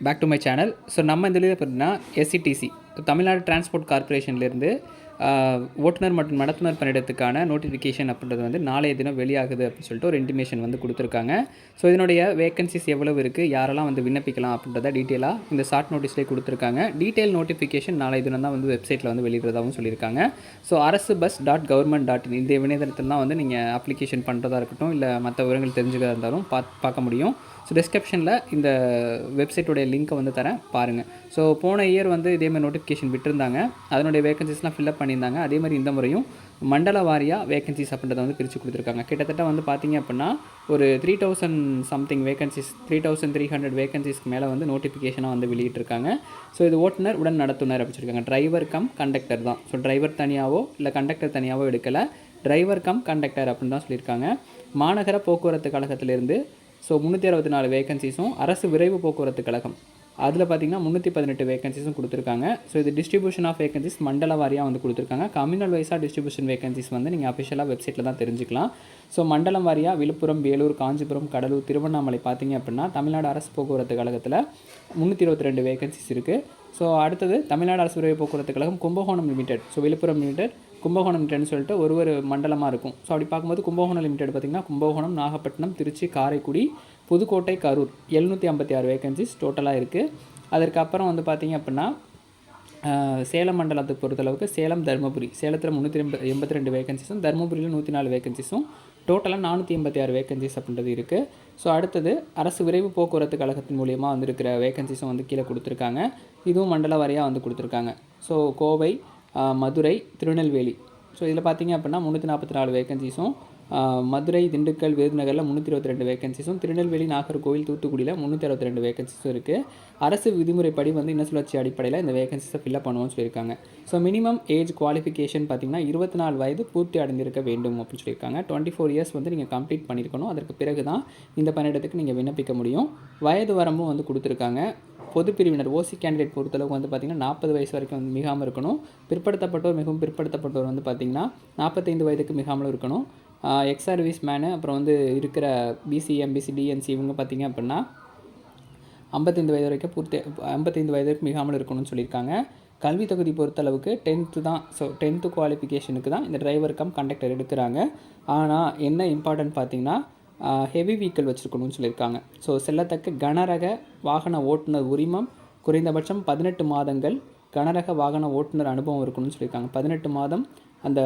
Back to my channel. So நம்ம இந்த இதில் பார்த்தீங்கன்னா எஸ்சிடிசி தமிழ்நாடு டிரான்ஸ்போர்ட் கார்ப்பரேஷன்லேருந்து ஓட்டுநர் மற்றும் நடத்துனர் பணியிடத்துக்கான நோட்டிஃபிகேஷன் அப்படின்றது வந்து நாளைய தினம் வெளியாகுது அப்படின்னு சொல்லிட்டு ஒரு இன்டிமேஷன் வந்து கொடுத்துருக்காங்க. ஸோ இதனுடைய வேகன்சிஸ் எவ்வளவு இருக்குது, யாரெல்லாம் வந்து விண்ணப்பிக்கலாம் அப்படின்றத டீட்டெயிலாக இந்த ஷார்ட் நோட்டீஸ்லேயே கொடுத்துருக்காங்க. டீட்டெயில் நோட்டிஃபிகேஷன் நாளைய தினம் தான் வந்து வெப்சைட்டில் வந்து வெளியிடுறதாகவும் சொல்லியிருக்காங்க. ஸோ arasubus.government.in இந்த இணையதளத்தில் தான் வந்து நீங்கள் அப்ளிகேஷன் பண்ணுறதா இருக்கட்டும், இல்லை மற்ற விவரங்கள் தெரிஞ்சுக்கிறதா இருந்தாலும் பார்க்க முடியும். ஸோ டிஸ்கிரிப்ஷனில் இந்த வெப்சைட்டோடைய லிங்க்கை வந்து தரேன், பாருங்கள். ஸோ போன இயர் வந்து இதேமாதிரி நோட்டிஃபிகேஷன் விட்டுருந்தாங்க, அதனுடைய வேகன்சிஸ்லாம் ஃபில்அப் பண்ணியிருந்தாங்க. அதே மாதிரி இந்த முறையும் மண்டல வாரியாக வேகன்சிஸ் அப்படின்றத வந்து பிரித்து கொடுத்துருக்காங்க. கிட்டத்தட்ட வந்து பார்த்திங்க அப்படின்னா ஒரு 3000 சம்திங் வேகன்சிஸ், 3300 வேகன்சிஸ்க்கு மேலே வந்து நோட்டிஃபிகேஷனாக வந்து வெளியிட்டிருக்காங்க. ஸோ இது ஓட்டுநர் உடன் நடத்துனர் அப்படின்னு சொல்லியிருக்காங்க. டிரைவர் கம் கண்டக்டர் தான். ஸோ டிரைவர் தனியாகவோ இல்லை கண்டக்டர் தனியாகவோ எடுக்கலை, டிரைவர் கம் கண்டக்டர் அப்படின்னு தான் சொல்லியிருக்காங்க. மாநகர போக்குவரத்து கழகத்திலேருந்து ஸோ 364 வேகன்சிஸும், அரசு விரைவு போக்குவரத்து கழகம் அதில் பார்த்திங்கன்னா 318 வேகன்சிஸும் கொடுத்துருக்காங்க. ஸோ இது டிஸ்ட்ரிபியூஷன் ஆஃப் வேகன்சிஸ் மண்டல வாரியாக வந்து கொடுத்துருக்காங்க. கம்யூனல் வைஸாக டிஸ்ட்ரிபியூஷன் வேகன்சிஸ் வந்து நீங்கள் அஃபிஷியலாக வெப்சைட்டில் தான் தெரிஞ்சுக்கலாம். ஸோ மண்டலம் வாரியாக விழுப்புரம், வேலூர், காஞ்சிபுரம், கடலூர், திருவண்ணாமலை பார்த்திங்க அப்படின்னா தமிழ்நாடு அரசு போக்குவரத்து கழகத்தில் 322 வேகன்சிஸ் இருக்குது. ஸோ அடுத்தது தமிழ்நாடு அரசு விரைவு போக்குவரத்து கழகம் Kumbakonam limited, so Villupuram limited, Kumbakonam லிமிடெட்னு சொல்லிட்டு ஒரு மண்டலமாக இருக்கும். ஸோ அப்படி பார்க்கும்போது கும்பகோணம் லிமிடெட் பார்த்திங்கன்னா கும்பகோணம், நாகப்பட்டினம், திருச்சி, காரைக்குடி, புதுக்கோட்டை, கரூர் 756 வேகன்சிஸ் டோட்டலாக இருக்குது. அதற்கப்புறம் வந்து பார்த்திங்க அப்படின்னா சேலம் மண்டலத்தை பொறுத்தளவுக்கு சேலம், தருமபுரி, சேலத்தில் 382 வேகன்சிஸும், தருமபுரியில் 104 வேகன்சிஸும், டோட்டலாக 486 வேகன்சிஸ் அப்படின்றது இருக்குது. ஸோ அடுத்தது அரசு விரைவு போக்குவரத்து கழகத்தின் மூலியமாக வந்துருக்கிற வேகன்சிஸும் வந்து கீழே கொடுத்துருக்காங்க. இதுவும் மண்டல வாரியாக வந்து கொடுத்துருக்காங்க. ஸோ கோவை, மதுரை, திருநெல்வேலி, ஸோ இதில் பார்த்திங்க அப்படின்னா 344 வேகன்சிஸும், மதுரை, திண்டுக்கல், விருதுநகரில் 322 வேகன்சிஸும், திருநெல்வேலி, நாகர்கோவில், தூத்துக்குடியில் 362 வேகன்சிஸும் இருக்குது. அரசு விதிமுறைப்படி வந்து இன்ன சுழற்சி அடிப்படையில் இந்த வேகன்சிஸை ஃபில்அப் பண்ணுவோம்னு சொல்லியிருக்காங்க. ஸோ மினிமம் ஏஜ் குவாலிஃபிகேஷன் பார்த்திங்கன்னா 24 வயது பூர்த்தி அடைந்திருக்க வேண்டும் அப்படின்னு சொல்லியிருக்காங்க. 24 இயர்ஸ் வந்து நீங்கள் கம்ப்ளீட் பண்ணியிருக்கணும். அதற்கு பிறகு தான் இந்த பணியிடத்துக்கு நீங்கள் விண்ணப்பிக்க முடியும். வயது வரம்பும் வந்து கொடுத்துருக்காங்க. பொது பிரிவினர் ஓசி கேண்டிடேட் பொறுத்தளவுக்கு வந்து பார்த்திங்கன்னா 40 வயசு வரைக்கும் வந்து மிகாமல் இருக்கணும். பிற்படுத்தப்பட்டோர், மிகவும் பிற்படுத்தப்பட்டோர் வந்து பார்த்திங்கன்னா 45 வயதுக்கு மிகாமலும் இருக்கணும். எக்ஸ் சர்வீஸ் மேனு, அப்புறம் வந்து இருக்கிற பிசி, எம்பிசி, டிஎன்சி இவங்க பார்த்திங்க அப்படின்னா 55 வயது வரைக்கும் 55 வயதுக்கு மிகாமல் இருக்கணும்னு சொல்லியிருக்காங்க. கல்வி தகுதி பொறுத்தளவுக்கு 10th தான். ஸோ 10th குவாலிஃபிகேஷனுக்கு தான் இந்த டிரைவர் கம் கண்டக்டர் எடுக்கிறாங்க. ஆனால் என்ன இம்பார்ட்டன்ட் பார்த்திங்கன்னா ஹெவி வெஹிக்கிள் வச்சுருக்கணும்னு சொல்லியிருக்காங்க. ஸோ செல்லத்தக்க கனரக வாகன ஓட்டுநர் உரிமம், குறைந்தபட்சம் 18 மாதங்கள் கனரக வாகன ஓட்டுநர் அனுபவம் இருக்கணும்னு சொல்லியிருக்காங்க. 18 மாதம் அந்த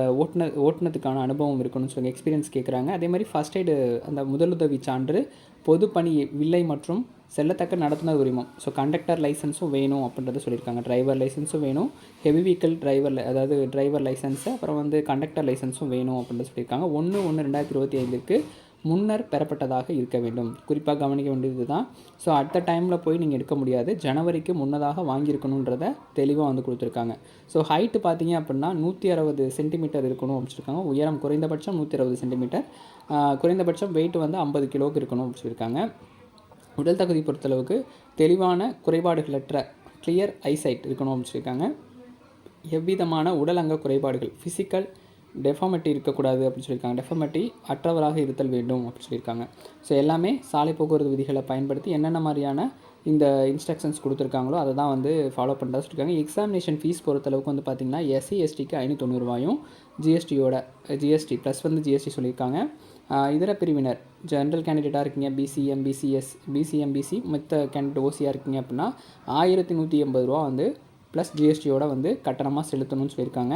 ஓட்டுனதுக்கான அனுபவம் இருக்கணும்னு சொல்லி எக்ஸ்பீரியன்ஸ் கேட்குறாங்க. அதே மாதிரி ஃபஸ்ட் எய்டு அந்த முதலுதவி சான்று, பொது பணி வில்லை மற்றும் செல்லத்தக்க நடத்துனர் உரிமம், ஸோ கண்டக்டர் லைசன்ஸும் வேணும் அப்படின்றத சொல்லியிருக்காங்க. டிரைவர் லைசன்ஸும் வேணும், ஹெவி வெஹிக்கிள் அதாவது டிரைவர் லைசன்ஸு, அப்புறம் வந்து கண்டக்டர் லைசன்ஸும் வேணும் அப்படின்றத சொல்லியிருக்காங்க. 1/1/2025 முன்னர் பெறப்பட்டதாக இருக்க வேண்டும். குறிப்பாக கவனிக்க வேண்டியது தான். ஸோ அடுத்த டைமில் போய் நீங்கள் எடுக்க முடியாது, ஜனவரிக்கு முன்னதாக வாங்கியிருக்கணுன்றத தெளிவாக வந்து கொடுத்துருக்காங்க. ஸோ ஹைட்டு பார்த்தீங்க அப்படின்னா 160 சென்டிமீட்டர் இருக்கணும் அப்படின்னு சொல்லியிருக்காங்க. உயரம் குறைந்தபட்சம் 160 சென்டிமீட்டர், குறைந்தபட்சம் வெயிட் வந்து 50 கிலோவுக்கு இருக்கணும் அப்படின்னு சொல்லியிருக்காங்க. உடல் தகுதி பொறுத்தளவுக்கு தெளிவான குறைபாடுகளற்ற கிளியர் ஐசைட் இருக்கணும் அப்படின்னு சொல்லியிருக்காங்க. எவ்விதமான உடல் அங்க குறைபாடுகள் ஃபிசிக்கல் டெஃபார்மிட்டி இருக்கக்கூடாது அப்படின்னு சொல்லியிருக்காங்க. டெஃபார்மிட்டி அற்றவராக இருத்தல் வேண்டும் அப்படின்னு சொல்லியிருக்காங்க. ஸோ எல்லாமே சாலை போக்குவரத்து விதிகளை பயன்படுத்தி என்னென்ன மாதிரியான இந்த இன்ஸ்ட்ரக்ஷன்ஸ் கொடுத்துருக்காங்களோ அதை தான் வந்து ஃபாலோ பண்ணுறதா சொல்லியிருக்காங்க. எக்ஸாமினேஷன் ஃபீஸ் பொறுத்தளவுக்கு வந்து பார்த்திங்கன்னா எஸ்சி எஸ்டிக்கு 590 ரூபாயும், ஜிஎஸ்டி ப்ளஸ் வந்து ஜிஎஸ்டி சொல்லியிருக்காங்க. இதர பிரிவினர் ஜென்ரல் கேண்டிடேட்டாக இருக்கீங்க, பிசி, எம்பிசி மற்ற கேண்டிடேட் ஓசியாக இருக்கீங்க அப்படின்னா 1180 ரூபா வந்து ப்ளஸ் ஜிஎஸ்டியோட வந்து கட்டணமாக செலுத்தணும்னு சொல்லியிருக்காங்க.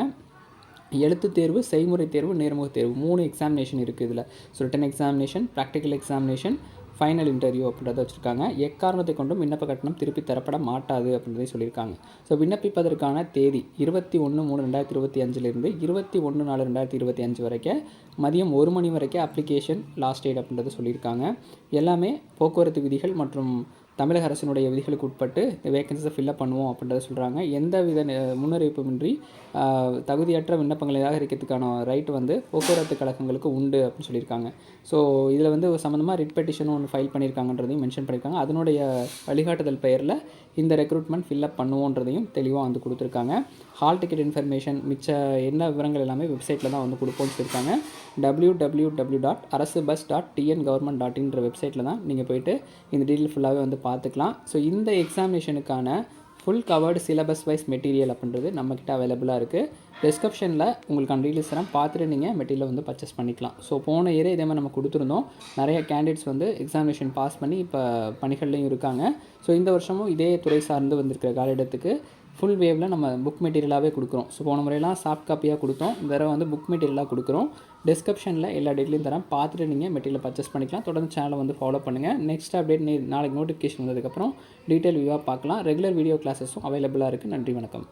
எழுத்து தேர்வு, செய்முறை தேர்வு, நேர்முக தேர்வு 3 எக்ஸாமினேஷன் இருக்குது இதில். So return examination, practical examination, final interview அப்படின்றத வச்சுருக்காங்க. எக்காரணத்தை கொண்டும் விண்ணப்ப கட்டணம் திருப்பி தரப்பட மாட்டாது அப்படின்றதே சொல்லியிருக்காங்க. ஸோ விண்ணப்பிப்பதற்கான தேதி 21/3/2025 21/4/2025 வரைக்கும் மதியம் 1 மணி வரைக்கும் அப்ளிகேஷன் லாஸ்ட் டேட் அப்படின்றத சொல்லியிருக்காங்க. எல்லாமே போக்குவரத்து விதிகள் மற்றும் தமிழக அரசினுடைய விதிகளுக்கு உட்பட்டு இந்த வேகன்சிஸை ஃபில்அப் பண்ணுவோம் அப்படின்றத சொல்கிறாங்க. எந்த வித முன்னறிவிப்புமின்றி தகுதியற்ற விண்ணப்பங்களை நிராகரிக்கிறதுக்கான ரைட் வந்து போக்குவரத்து கழகங்களுக்கு உண்டு அப்படின்னு சொல்லியிருக்காங்க. ஸோ இதில் வந்து சம்மந்தமாக ரிட் பெட்டிஷனும் ஒன்று ஃபைல் பண்ணியிருக்காங்கன்றதையும் மென்ஷன் பண்ணியிருக்காங்க. அதனுடைய வழிகாட்டுதல் பெயரில் இந்த ரெக்ரூட்மெண்ட் ஃபில்அப் பண்ணுவோன்றதையும் தெளிவாக வந்து கொடுத்துருக்காங்க. ஹால் டிக்கெட் இன்ஃபர்மேஷன் மிச்ச என்ன விவரங்கள் எல்லாமே வெப்சைட்டில் தான் வந்து கொடுப்போம்னு சொல்லியிருக்காங்க. www.arasubus.tngovernment.in வெப்சைட்டில் தான் நீங்கள் போய்ட்டு இந்த டீட்டெயில் ஃபுல்லாகவே வந்து பார்த்துக்கலாம். ஸோ இந்த எக்ஸாமினேஷனுக்கான full covered syllabus wise material அப்படின்றது நம்மக்கிட்ட அவைலபிளாக இருக்குது. டிஸ்கிரிப்ஷனில் உங்களுக்கான டீட்டெயில்ஸ் எல்லாம் பார்த்துட்டு நீங்கள் மெட்டீரியல் வந்து பர்ச்சேஸ் பண்ணிக்கலாம். ஸோ போன இயரே இதே மாதிரி நம்ம கொடுத்துருந்தோம். நிறைய கேண்டிடேட்ஸ் வந்து எக்ஸாமினேஷன் பாஸ் பண்ணி இப்போ பணிகள்லையும் இருக்காங்க. ஸோ இந்த வருஷமும் இதே துறை சார்ந்து வந்திருக்கிற காலிடத்துக்கு ஃபுல் வேவில் நம்ம புக் மெட்டீரியலாகவே கொடுக்குறோம். ஸோ போன முறையெல்லாம் சாஃப்ட் காப்பியாக கொடுத்தோம். இந்த தடவை வந்து புக் மெட்டீரியலாக கொடுக்குறோம். டிஸ்கிரிப்ஷனில் எல்லா டீட்டெயிலும் தரேன், பார்த்துட்டு நீங்கள் மெட்டீரியல் பர்ச்சேஸ் பண்ணிக்கலாம். தொடர்ந்து சேனலை வந்து ஃபாலோ பண்ணுங்கள். நெக்ஸ்ட் அப்டேட் நாளைக்கு நோட்டிஃபிகேஷன் வந்ததுக்கப்புறம் டீட்டெயில் வியூவாக பார்க்கலாம். ரெகுலர் வீடியோ கிளாஸஸும் அவைலபிளாக இருக்குது. நன்றி, வணக்கம்.